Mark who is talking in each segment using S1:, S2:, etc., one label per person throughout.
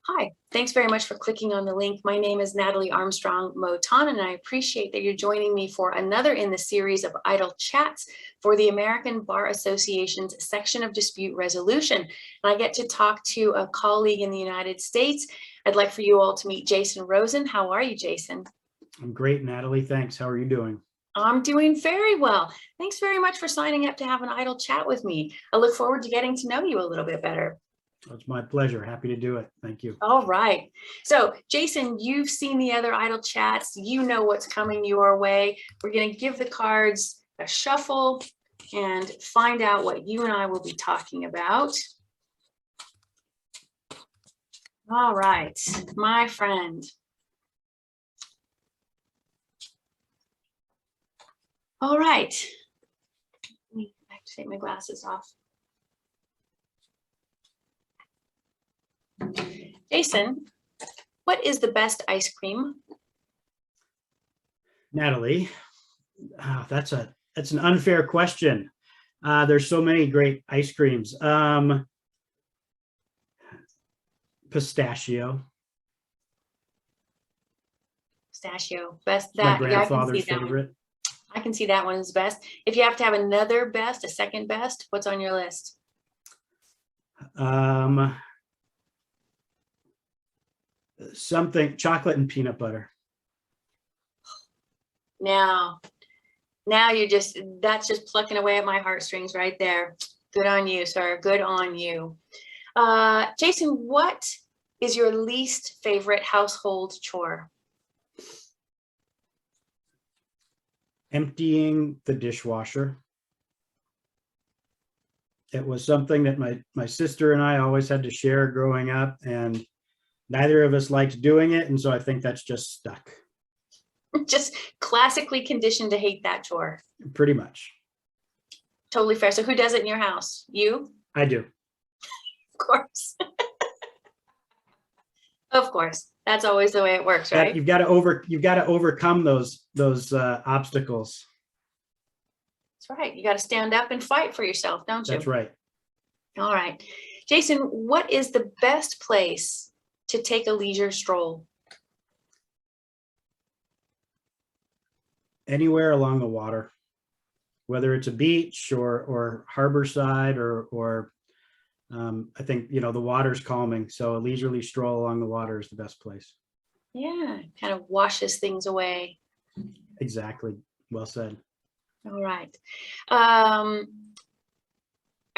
S1: Hi, thanks very much for clicking on the link. My name is Natalie Armstrong-Motin, and I appreciate that you're joining me for another in the series of Idle Chats for the American Bar Association's section of dispute resolution. And I get to talk to a colleague in the United States. I'd like for you all to meet Jason Rosen. How are you, Jason?
S2: I'm great, Natalie. Thanks. How are you doing?
S1: I'm doing very well. Thanks very much for signing up to have an idle chat with me. I look forward to getting to know you a little bit better.
S2: It's my pleasure. Happy to do it. Thank you.
S1: All right. So, Jason, you've seen the other idle chats. You know what's coming your way. We're going to give the cards a shuffle and find out what you and I will be talking about. All right, my friend. All right. Let me take my glasses off. Jason, what is the best ice cream?
S2: Natalie, that's an unfair question. There's so many great ice creams. Pistachio.
S1: Pistachio, best
S2: My
S1: that.
S2: grandfather's
S1: Yeah,
S2: favorite.
S1: I can see that one is best. If you have to have another best, a second best, what's on your list?
S2: Something chocolate and peanut butter.
S1: Now you're that's just plucking away at my heartstrings right there. Good on you, sir. Good on you. Jason, what is your least favorite household chore?
S2: Emptying the dishwasher. It was something that my sister and I always had to share growing up, and neither of us liked doing it. And so I think that's just stuck.
S1: Just classically conditioned to hate that chore.
S2: Pretty much.
S1: Totally fair. So who does it in your house? You?
S2: I do.
S1: Of course. Of course. That's always the way it works, right?
S2: You've got to overcome those obstacles.
S1: That's right. You got to stand up and fight for yourself, don't you?
S2: That's right.
S1: All right. Jason, what is the best place to take a leisure stroll?
S2: Anywhere along the water, whether it's a beach or harbor side or I think, the water's calming. So a leisurely stroll along the water is the best place.
S1: Yeah, kind of washes things away.
S2: Exactly. Well said.
S1: All right. Are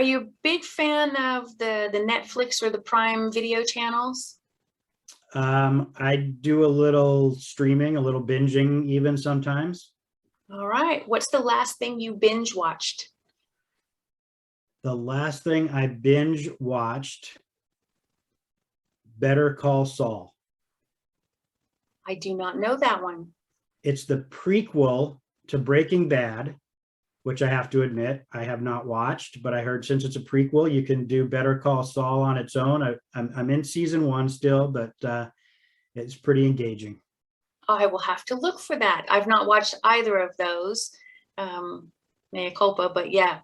S1: you a big fan of the Netflix or the Prime video channels?
S2: I do a little streaming, a little binging even sometimes.
S1: All right. What's the last thing you binge watched?
S2: The last thing I binge watched, Better Call Saul.
S1: I do not know that one.
S2: It's the prequel to Breaking Bad, which I have to admit I have not watched, but I heard since it's a prequel, you can do Better Call Saul on its own. I'm in season 1 still, but it's pretty engaging.
S1: I will have to look for that. I've not watched either of those. Mea culpa, but yeah.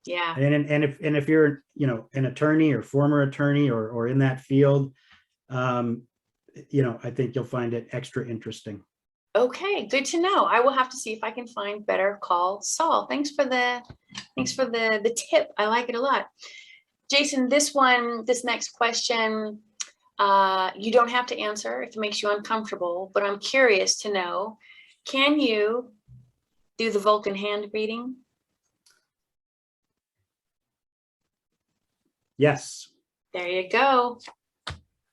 S2: And if you're an attorney or former attorney or in that field, I think you'll find it extra interesting.
S1: Okay, good to know. I will have to see if I can find Better Call Saul. Thanks for the tip. I like it a lot. Jason, this next question, you don't have to answer if it makes you uncomfortable, but I'm curious to know, can you do the Vulcan hand greeting?
S2: Yes.
S1: There you go.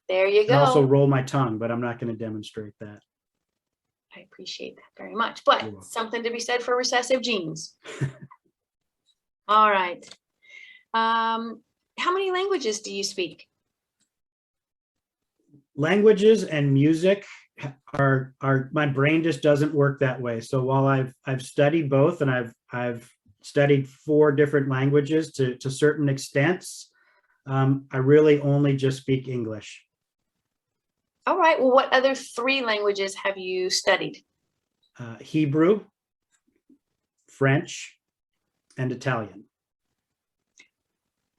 S1: There you go.
S2: I also roll my tongue, but I'm not going to demonstrate that.
S1: I appreciate that very much, but something to be said for recessive genes. All right. How many languages do you speak?
S2: Languages and music are my brain just doesn't work that way. So while I've studied both, and I've studied 4 different languages to certain extents, I really only just speak English.
S1: All right. Well, what other 3 languages have you studied?
S2: Hebrew, French, and Italian.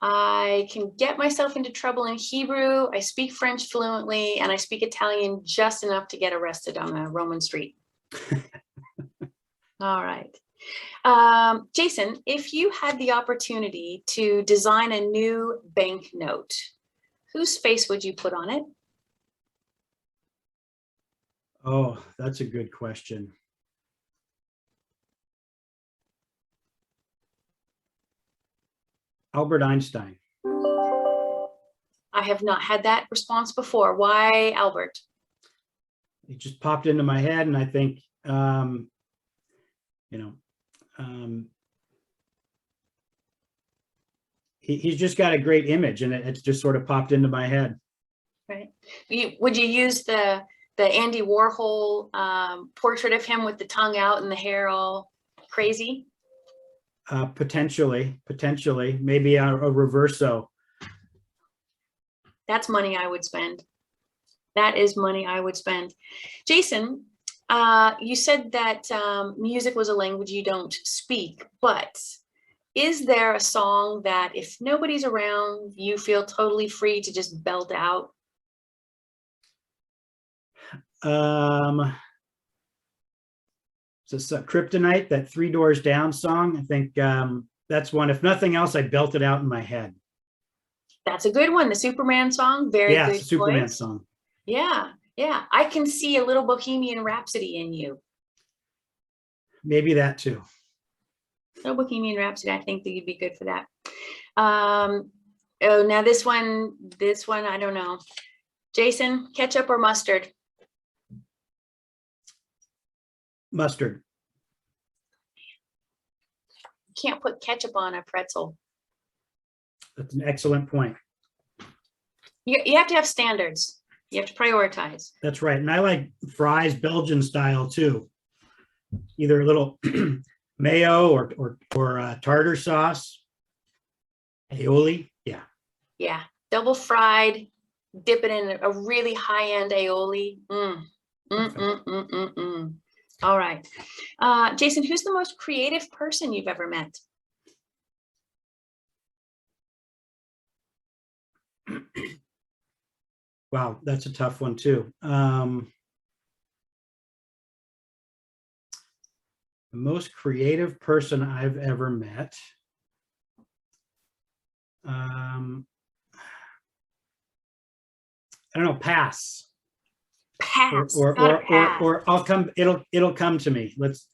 S1: I can get myself into trouble in Hebrew. I speak French fluently, and I speak Italian just enough to get arrested on a Roman street. All right. Jason, if you had the opportunity to design a new banknote, whose face would you put on it?
S2: Oh, that's a good question. Albert Einstein.
S1: I have not had that response before. Why Albert?
S2: It just popped into my head, and I think, he's just got a great image, and it's just sort of popped into my head.
S1: Right. Would you use the Andy Warhol portrait of him with the tongue out and the hair all crazy?
S2: Potentially, maybe a reverso.
S1: That's money I would spend. That is money I would spend. Jason, you said that music was a language you don't speak, but is there a song that if nobody's around, you feel totally free to just belt out?
S2: It's a Kryptonite, that Three Doors Down song. I think that's one. If nothing else, I belt it out in my head.
S1: That's a good one. The Superman song, very good.
S2: It's a Superman
S1: choice.
S2: song.
S1: Yeah, yeah. I can see a little Bohemian Rhapsody in you.
S2: Maybe that too.
S1: No Bohemian Rhapsody. I think that you'd be good for that. Oh, now this one, I don't know. Jason, ketchup or mustard?
S2: Mustard.
S1: You can't put ketchup on a pretzel.
S2: That's an excellent point.
S1: You have to have standards. You have to prioritize.
S2: That's right. And I like fries Belgian style too. Either a little mayo or tartar sauce. Aioli. Yeah.
S1: Yeah. Double fried, dip it in a really high-end aioli. All right. Jason, who's the most creative person you've ever met?
S2: Wow, that's a tough one too. The most creative person I've ever met. I don't know. Pass.
S1: Pass.
S2: Or I'll come. It'll come to me. Let's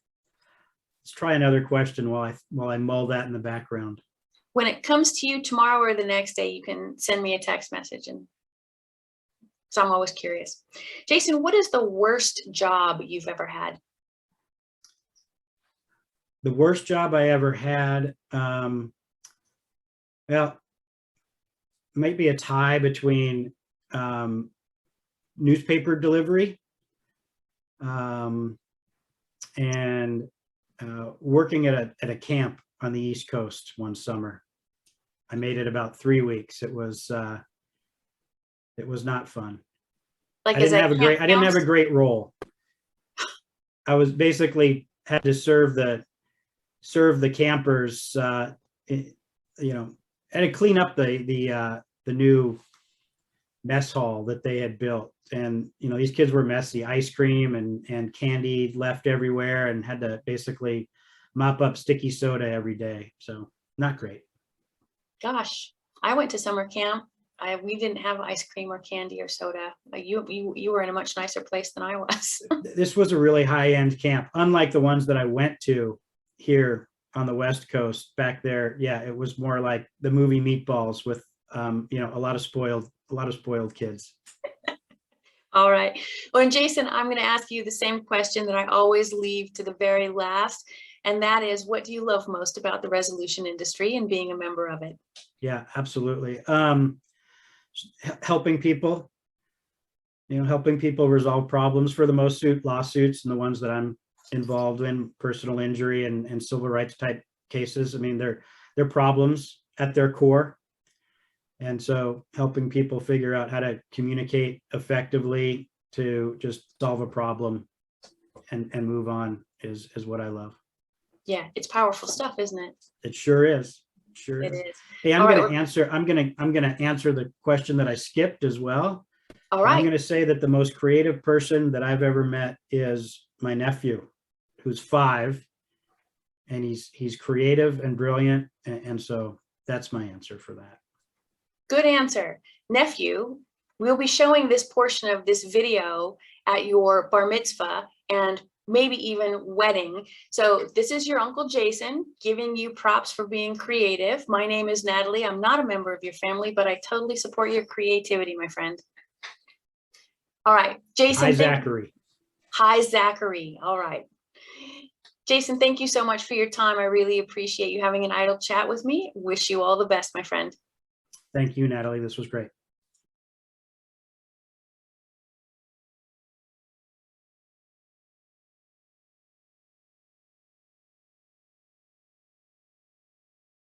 S2: try another question while I mull that in the background.
S1: When it comes to you tomorrow or the next day, you can send me a text message, and so I'm always curious. Jason, what is the worst job you've ever had?
S2: The worst job I ever had, well, might be a tie between newspaper delivery and working at a camp on the East Coast one summer. I made it about 3 weeks. It was not fun.
S1: Like,
S2: I didn't have a great role. I was basically had to serve the campers, had to clean up the new mess hall that they had built. And, these kids were messy, ice cream and candy left everywhere, and had to basically mop up sticky soda every day. So not great.
S1: Gosh, I went to summer camp. We didn't have ice cream or candy or soda. You were in a much nicer place than I was.
S2: This was a really high-end camp, unlike the ones that I went to here on the West Coast. Back there, yeah, it was more like the movie Meatballs with a lot of spoiled kids.
S1: All right. Well, and Jason, I'm going to ask you the same question that I always leave to the very last, and that is, what do you love most about the resolution industry and being a member of it?
S2: Yeah, absolutely. Helping people, helping people resolve problems. For the most lawsuits and the ones that I'm involved in, personal injury and civil rights type cases, I mean, they're problems at their core. And so helping people figure out how to communicate effectively to just solve a problem and move on is what I love.
S1: Yeah, it's powerful stuff, isn't it?
S2: It sure is. Sure
S1: It
S2: is.
S1: is.
S2: Hey,
S1: All right.
S2: I'm gonna answer the question that I skipped as well.
S1: All
S2: And I'm
S1: right.
S2: gonna say that the most creative person that I've ever met is my nephew, who's 5, and he's creative and brilliant, and so that's my answer for that.
S1: Good answer. Nephew, we'll be showing this portion of this video at your bar mitzvah and maybe even wedding. So this is your Uncle Jason giving you props for being creative. My name is Natalie. I'm not a member of your family, but I totally support your creativity, my friend. All right, Jason.
S2: Hi, Zachary.
S1: Hi, Zachary. All right. Jason, thank you so much for your time. I really appreciate you having an idle chat with me. Wish you all the best, my friend.
S2: Thank you, Natalie. This was great.